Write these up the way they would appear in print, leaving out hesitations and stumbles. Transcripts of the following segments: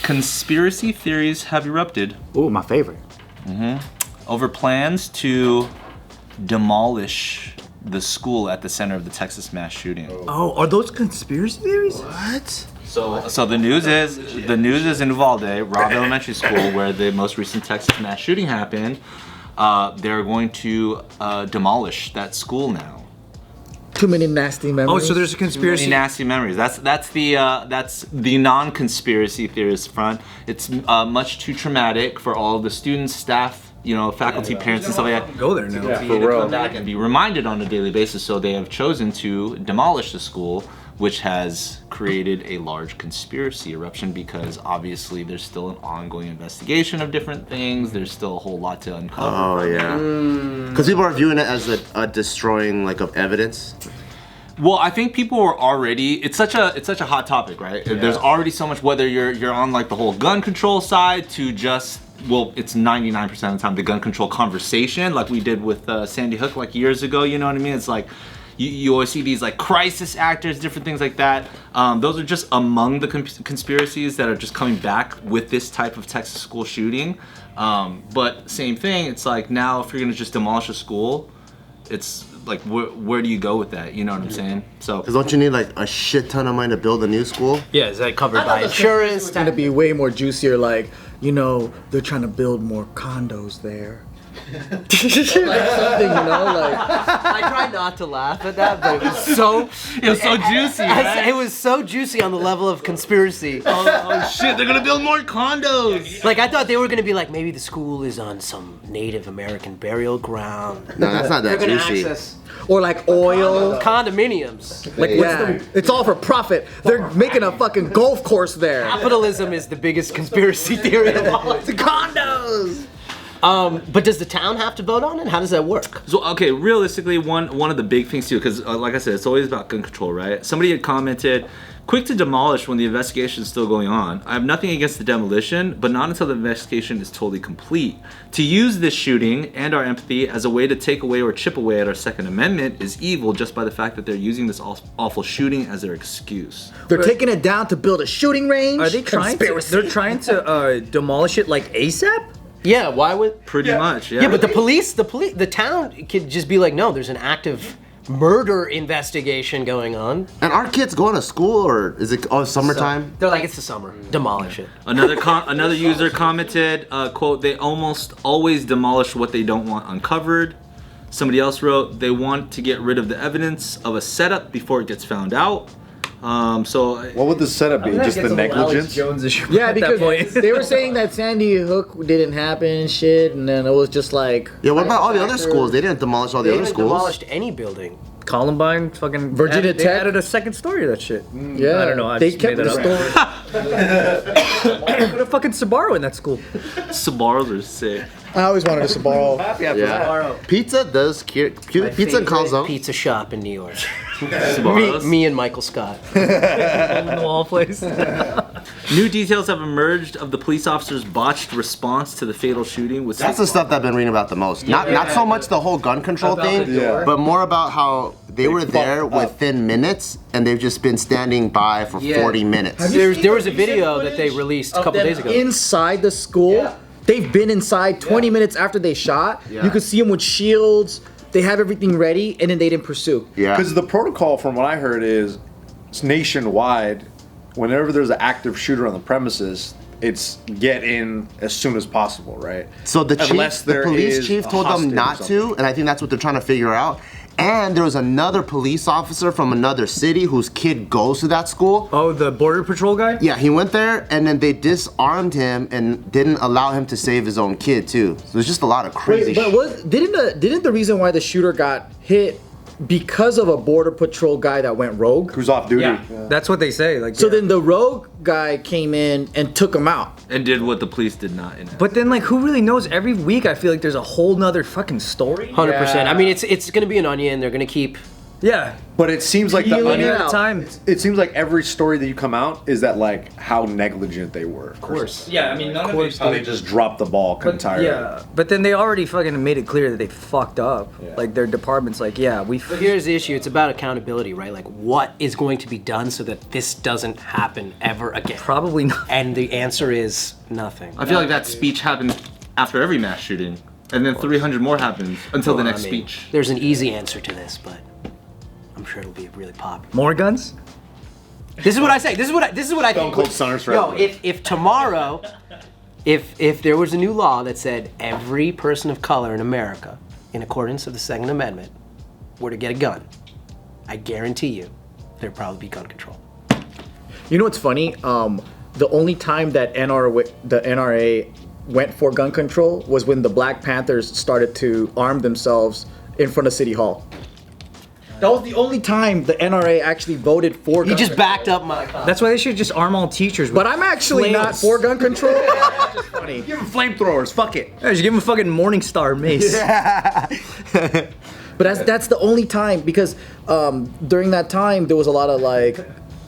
Conspiracy theories have erupted. Ooh, my favorite. Over plans to demolish the school at the center of the Texas mass shooting. Oh, are those conspiracy theories? What? So the news is in Uvalde, Robb Elementary School, where the most recent Texas mass shooting happened. They're going to demolish that school now. Too many nasty memories. Oh, so there's a conspiracy. Too many nasty memories. That's the non-conspiracy theorist front. It's much too traumatic for all of the students, staff, faculty, parents, and stuff like that. Go there now. To come back and be reminded on a daily basis. So they have chosen to demolish the school, which has created a large conspiracy eruption because obviously there's still an ongoing investigation of different things. There's still a whole lot to uncover. Oh yeah. Because people are viewing it as a destroying of evidence. Well, I think people were already. It's such a hot topic, right? Yeah. There's already so much. Whether you're on like the whole gun control side to just. Well, it's 99% of the time the gun control conversation, like we did with Sandy Hook like years ago. You know what I mean? It's like. You always see these like crisis actors, different things like that. Those are just among the conspiracies that are just coming back with this type of Texas school shooting. But same thing, it's like now if you're gonna just demolish a school, it's like where do you go with that? You know what I'm saying? So Because don't you need like a shit ton of money to build a new school? Yeah, is that covered by insurance? It's gonna be way more juicier. Like, they're trying to build more condos there. Like something, I tried not to laugh at that, but it was so juicy, right? It was so juicy on the level of conspiracy. Oh shit, they're gonna build more condos. Like I thought they were gonna be like maybe the school is on some Native American burial ground. No, that's not that They're gonna juicy. access or like oil. condominiums. Like, it's all for profit. They're making a fucking golf course there. Capitalism is the biggest conspiracy theory of all. The condos. But does the town have to vote on it? How does that work? So okay, realistically, one of the big things too, because like I said, it's always about gun control, right? Somebody had commented, "Quick to demolish when the investigation is still going on. I have nothing against the demolition, but not until the investigation is totally complete. To use this shooting and our empathy as a way to take away or chip away at our Second Amendment is evil just by the fact that they're using this awful shooting as their excuse." They're taking it down to build a shooting range. Are they trying Conspiracy. They're trying to demolish it like ASAP? Yeah, why would? Pretty much, yeah. Yeah, but the town could just be like, no, there's an active murder investigation going on. And are kids going to school or is it summertime? They're like, it's the summer. Demolish it. Another user commented, quote, "They almost always demolish what they don't want uncovered." Somebody else wrote, "They want to get rid of the evidence of a setup before it gets found out." What would the setup be? Just the negligence? Yeah, because they were saying that Sandy Hook didn't happen and shit, and then it was just like. Yeah, what about all the other schools? They didn't demolish all the other schools. They demolished any building. Columbine, fucking Virginia They Tech? added a second story to that shit. Yeah, I don't know. I they just kept made the that story. Put a fucking Sbarro in that school. Sabaros are sick. I always wanted a Sbarro. Yeah. Pizza does cute. Pizza and calzone. Pizza shop in New York. Sabaros. me and Michael Scott. In the wall place. New details have emerged of the police officer's botched response to the fatal shooting. That's the stuff that I've been reading about the most. Not so much the whole gun control thing, but more about how they were there within minutes and they've just been standing by for 40 minutes. There was a video that they released a couple days ago. Inside the school, they've been inside 20 minutes after they shot. Yeah. You could see them with shields. They have everything ready, and then they didn't pursue. Yeah. Because the protocol, from what I heard, is it's nationwide. Whenever there's an active shooter on the premises, it's get in as soon as possible, right? So the police is chief a told them hostage or not something. to, and I think that's what they're trying to figure out. And there was another police officer from another city whose kid goes to that school. Oh, the border patrol guy? Yeah, he went there, and then they disarmed him and didn't allow him to save his own kid too. So there's just a lot of crazy Wait, but didn't the reason why the shooter got hit because of a border patrol guy that went rogue? Who's off duty? Yeah. That's what they say. Like, So then the rogue guy came in and took him out. And did what the police did not. But then, like, who really knows? Every week, I feel like there's a whole nother fucking story. 100%. I mean, it's going to be an onion. They're going to keep Yeah. But it seems like the Healing onion. at a time. It seems like every story that you come out is that like how negligent they were. Of course. Yeah, I mean, none of it. How they just dropped the ball entirely. Yeah, but then they already fucking made it clear that they fucked up. Yeah. Like their department's like, yeah, we. But here's the issue. It's about accountability, right? Like, what is going to be done so that this doesn't happen ever again? Probably not. And the answer is nothing. I feel like that speech happened after every mass shooting, and then 300 more happens until the Well, next I mean, speech. There's an easy answer to this, but I'm sure it'll be really popular. More guns? This is what I say. This is what I think. Cold Stunners Yo, forever. if tomorrow, if there was a new law that said every person of color in America, in accordance with the Second Amendment, were to get a gun, I guarantee you, there'd probably be gun control. You know what's funny? The only time that the NRA went for gun control was when the Black Panthers started to arm themselves in front of City Hall. That was the only time the NRA actually voted for gun You just control. backed up my comment. That's why they should just arm all teachers. With But I'm actually not Flails. for gun control. That's just funny. Give them flamethrowers. Fuck it. Yeah, just give them a fucking Morningstar mace. But that's the only time because during that time there was a lot of like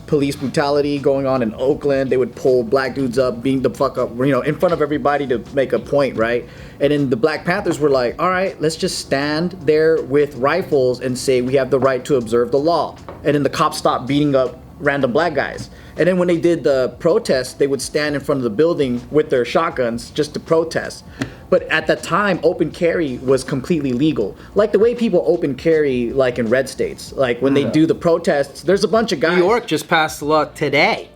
police brutality going on in Oakland. They would pull black dudes up, beating the fuck up, in front of everybody to make a point, right? And then the Black Panthers were like, all right, let's just stand there with rifles and say we have the right to observe the law. And then the cops stopped beating up random black guys. And then when they did the protest, they would stand in front of the building with their shotguns just to protest. But at that time, open carry was completely legal. Like the way people open carry, like in red states. Like when they do the protests, there's a bunch of guys. New York just passed a law today.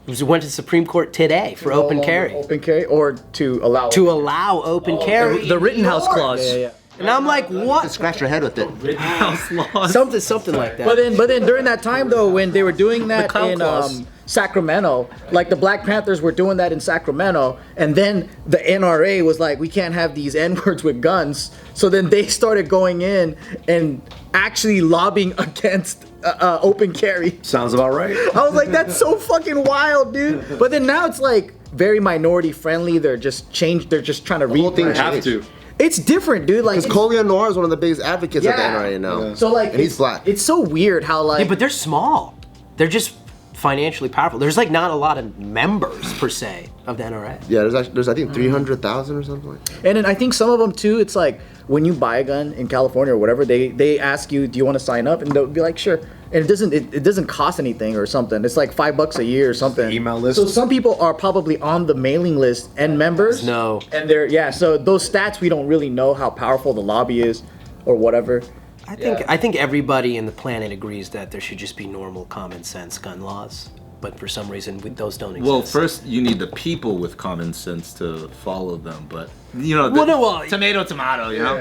It went to the Supreme Court today for open carry. Open carry or to allow. To allow open carry. The in Rittenhouse New York. clause. Yeah. And I'm like, what? Scratch your head with it. Rittenhouse laws. Something like that. But then during that time though, when they were doing that clown in clause. Sacramento, like the Black Panthers were doing that in Sacramento, and then the NRA was like, we can't have these N-words with guns. So then they started going in and actually lobbying against open carry. Sounds about right. I was like, that's so fucking wild, dude. But then now it's like very minority friendly. They're just changed. They're just trying to whole thing read. Have to. It's different, dude. Like Because Collier Noir is one of the biggest advocates of the NRA now. So like, and he's black. It's so weird how like. Yeah, but they're small. They're just financially powerful. There's like not a lot of members per se of the NRA. Yeah, there's I think 300,000 or something like that. And then I think some of them too, it's like when you buy a gun in California or whatever, they ask you, do you want to sign up? And they'll be like, sure. And it doesn't cost anything or something. It's like $5 a year or something. Email list. So some people are probably on the mailing list and members. No. And so those stats, we don't really know how powerful the lobby is or whatever. I think everybody in the planet agrees that there should just be normal common sense gun laws. But for some reason, those don't exist. Well, first you need the people with common sense to follow them, but tomato,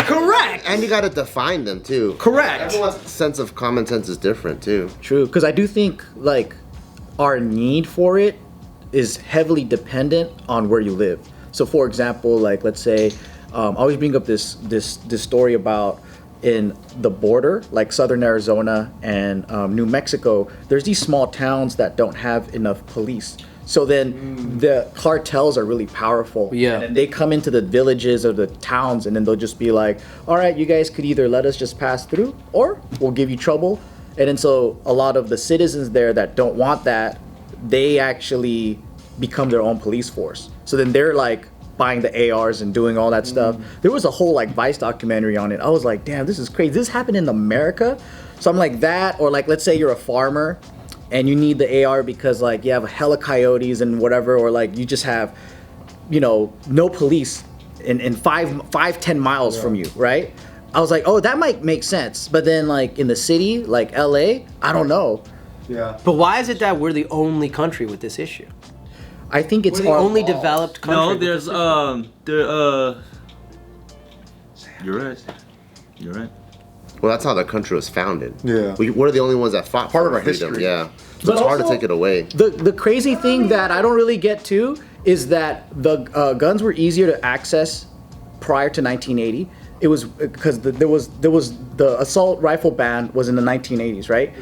correct. And you gotta define them too. Correct. Everyone's sense of common sense is different too. True, because I do think like our need for it is heavily dependent on where you live. So, for example, like let's say, I always bring up this story about in the border, like southern Arizona and New Mexico. There's these small towns that don't have enough police. So then the cartels are really powerful. Yeah. And then they come into the villages or the towns and then they'll just be like, all right, you guys could either let us just pass through or we'll give you trouble. And then so a lot of the citizens there that don't want that, they actually become their own police force. So then they're like buying the ARs and doing all that stuff. There was a whole like Vice documentary on it. I was like, damn, this is crazy. This happened in America. So I'm like that, or like let's say you're a farmer and you need the AR because like you have a hella coyotes and whatever, or like you just have, no police in 5-10 miles from you, right? I was like, oh, that might make sense. But then like in the city, like LA, I don't know. Yeah. But why is it that we're the only country with this issue? I think it's We're the our only laws. developed country. No, with there's this You're right. You're right. Well, that's how the country was founded. Yeah. We're the only ones that fought Part for of our freedom. history. Yeah. So But it's hard to also- take it away. The crazy thing that I don't really get to is that the guns were easier to access prior to 1980. It was because there was the assault rifle ban was in the 1980s, right?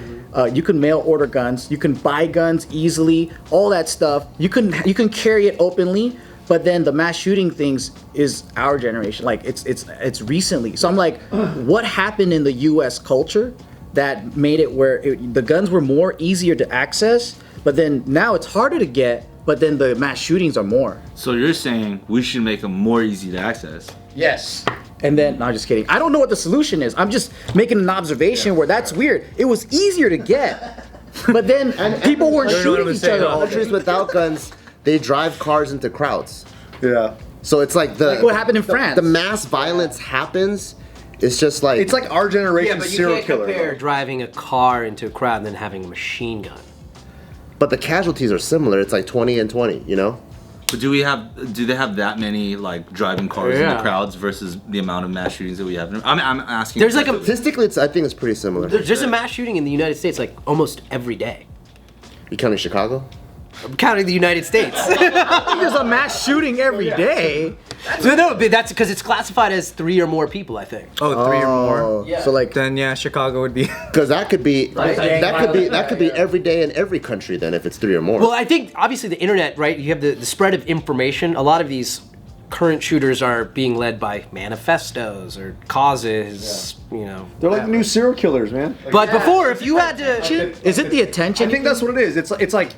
You can mail order guns, you can buy guns easily, all that stuff. You can carry it openly, but then the mass shooting things is our generation. Like it's recently. So I'm like, what happened in the U.S. culture that made it where the guns were more easier to access, but then now it's harder to get, but then the mass shootings are more. So you're saying we should make them more easy to access? Yes. And then, no, I'm just kidding. I don't know what the solution is. I'm just making an observation where that's weird. It was easier to get, but then people weren't shooting each other. Countries without guns, they drive cars into crowds. Yeah. So it's like Like what happened in France. The mass violence happens. It's just like It's like our Yeah, generation's but you serial can't killer. compare driving a car into a crowd and then having a machine gun. but the casualties are similar. It's like 20 and 20, you know? But do they have that many like driving cars in Yeah. the crowds versus the amount of mass shootings that we have? I'm asking. There's like a Statistically, I think it's pretty similar. there's a mass shooting in the United States like almost every day. You counting Chicago? I'm counting the United States. There's a mass shooting every day. So no, but that's because it's classified as 3 or more people, I think. Oh, 3 or more. Yeah. So like, Then yeah, Chicago would be. Because that could be every day in every country. Then if it's 3 or more. Well, I think obviously the internet, right? You have the spread of information. A lot of these current shooters are being led by manifestos or causes, you know. They're like the new serial killers, man. But before, if you had to, is it the attention? I think that's what it is. It's like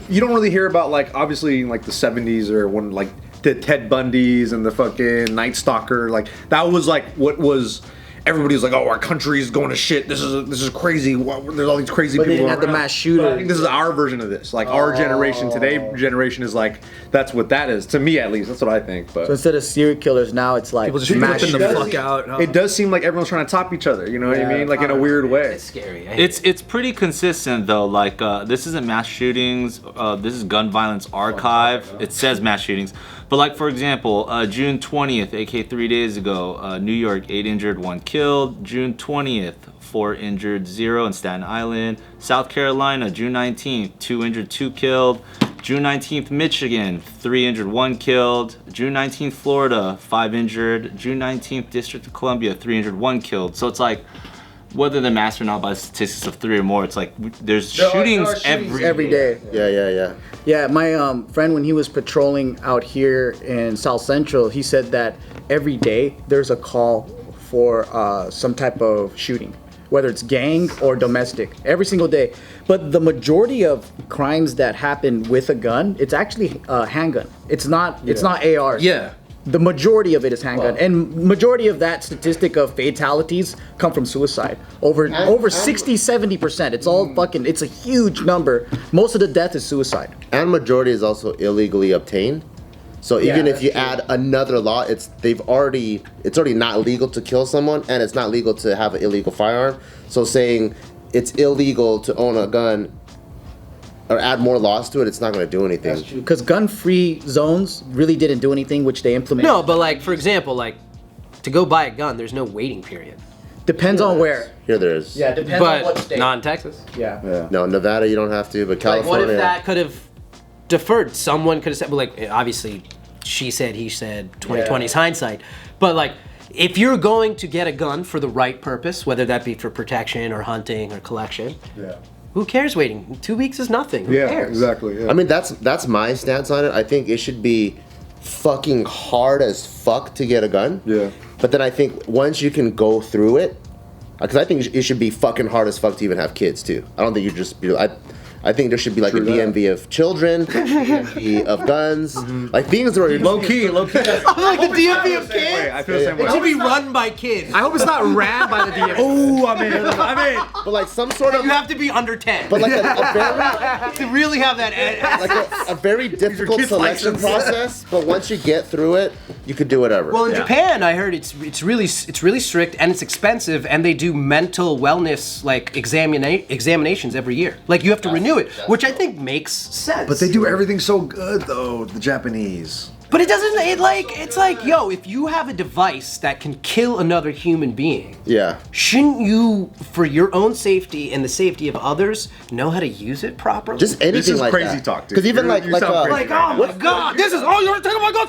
you don't really hear about like obviously in like the 70s or when like the Ted Bundys and the fucking Night Stalker, like that was like what was everybody was like, oh, our country's going to shit. This is crazy. There's all these crazy But they people. didn't have the around. mass shooter. But I think this is our version of this. Like our generation, today generation is like that's what that is to me at least. That's what I think. But So instead of serial killers, now it's like People just mass flipping the shooters. fuck out. huh? it does seem like everyone's trying to top each other. You know what I mean? Like in a weird way. it's scary. It's pretty consistent though. Like this isn't mass shootings. This is gun violence archive. It says mass shootings, but like for example, June 20th, aka 3 days ago, New York, 8 injured, 1 killed. June 20th, 4 injured, 0 in Staten Island. South Carolina, June 19th, 2 injured, 2 killed. June 19th, Michigan, 3 injured, 1 killed. June 19th, Florida, 5 injured. June 19th, District of Columbia, 3 injured, 1 killed. So it's like, whether they're masked or not by statistics of 3 or more, it's like there's shootings every day. Yeah. Yeah, my friend, when he was patrolling out here in South Central, he said that every day there's a call for some type of shooting, whether it's gang or domestic, every single day. But the majority of crimes that happen with a gun, it's actually a handgun. It's not ARs. Yeah. The majority of it is handgun, and majority of that statistic of fatalities come from suicide. Over 60-70%. It's all fucking. It's a huge number. Most of the death is suicide. And majority is also illegally obtained. So even if you add another law, it's already not legal to kill someone, and it's not legal to have an illegal firearm. So saying it's illegal to own a gun or add more laws to it, it's not going to do anything. Because gun-free zones really didn't do anything, which they implemented. No, but like for example, like to go buy a gun, there's no waiting period. Depends on where. Here there is. Yeah, depends on what But state. not in Texas. Yeah. No, Nevada you don't have to, but Like, California. what if that could have deferred? Someone could have said, well, like, obviously, she said, he said, 2020's hindsight. But, like, if you're going to get a gun for the right purpose, whether that be for protection or hunting or collection, who cares waiting? 2 weeks is nothing. Who cares? exactly. Yeah. I mean, that's my stance on it. I think it should be fucking hard as fuck to get a gun. Yeah. But then I think once you can go through it, because I think it should be fucking hard as fuck to even have kids too. I don't think you just be. I think there should be like a DMV of children, DMV of guns. Like being Low key. I'm like the DMV of Wait, kids. I feel the same way. It should be run by kids. I hope it's not ran by the DMV. Oh, I'm in. But like some sort of. You have to be under 10. But like a very. to really have that. Like a very difficult kid's selection license. process, but once you get through it, you could do whatever. Well, in Japan, I heard it's really strict and it's expensive, and they do mental wellness like examinations every year. Like you have to renew it, which I think makes sense. But they do everything so good though, the Japanese. But it doesn't. It's like, yo, if you have a device that can kill another human being, Yeah. shouldn't you, for your own safety and the safety of others, know how to use it properly? Just anything This is like crazy that. talk, dude. Because even You sound crazy. like, oh my god, this is you're taking my gun.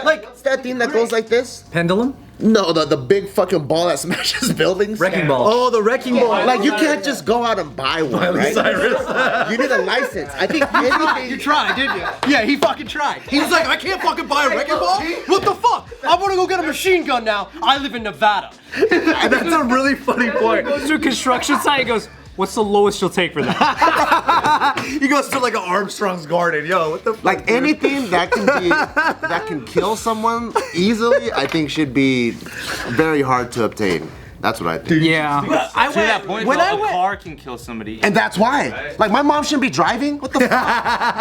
Like, what's that thing that goes like this? Pendulum? No, the big fucking ball that smashes buildings. Wrecking ball. Oh, the wrecking ball. Like you can't just go out and buy one, right? You need a license. I think anything. You tried, didn't you? Yeah, he fucking tried. He was like, I can't fucking buy a wrecking ball? What the fuck? I wanna go get a machine gun now. I live in Nevada. That's a really funny point. Goes to a construction site and goes, what's the lowest you'll take for that? He goes to like an Armstrong's garden. Yo, what the fuck? Like anything that can kill someone easily, I think should be very hard to obtain. That's what I think. Yeah. I To that point, when though, I a went, car can kill somebody. And that's why. Like my mom shouldn't be driving. What the fuck?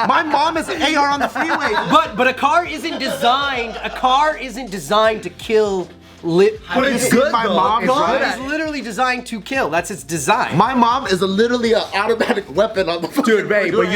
My mom is an AR on the freeway. but a car isn't designed. A car isn't designed to kill. But it's good. My mom God drives. is literally designed to kill. That's its design. My mom is literally an automatic weapon on the fucking Dude, babe, but freeway.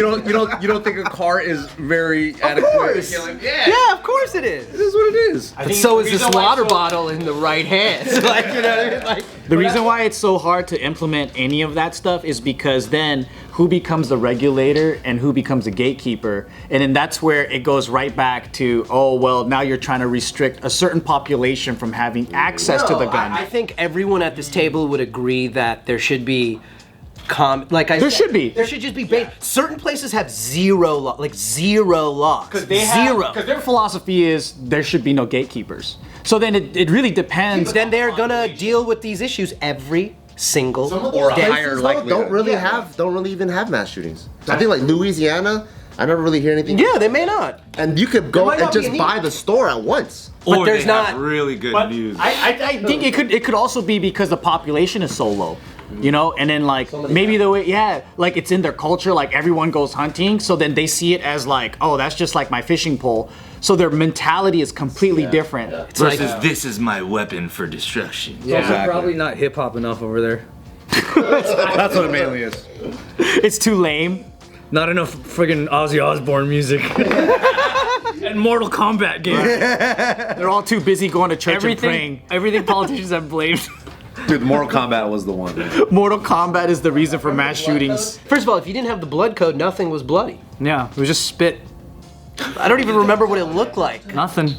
you don't think a car is very adequate? course. Yeah, of course it is. This is what it is. But so is this water bottle in the right hands. Like, you know what I mean? Like, The reason why it's so hard to implement any of that stuff is because then who becomes the regulator and who becomes the gatekeeper? And then that's where it goes right back to, oh, well, now you're trying to restrict a certain population from having access to the gun. I think everyone at this table would agree that there should be There should be. There should just be certain places have zero law, like zero laws. Zero. Because their philosophy is there should be no gatekeepers. So then it really depends. Then they're gonna deal with these issues every single Or a day. higher likelihood. don't really even have mass shootings. I think like Louisiana, I never really hear anything. Yeah, they may not. And you could go might and not be just a need. buy the store at once. But Or there's they have not- really good But news. I think it could also be because the population is so low. You know, and then like maybe the way, like it's in their culture, like everyone goes hunting, so then they see it as like, oh, that's just like my fishing pole. So their mentality is completely different. It's like, Versus this is my weapon for destruction. It's also probably not hip hop enough over there. That's what it mainly is. It's too lame. Not enough friggin' Ozzy Osbourne music. And Mortal Kombat game. They're all too busy going to church and praying. Everything politicians have blamed. Dude, Mortal Kombat was the one. Man. Mortal Kombat is the reason for mass shootings. first of all, if you didn't have the blood code, nothing was bloody. Yeah, it was just spit. I don't even remember what it looked like. Nothing.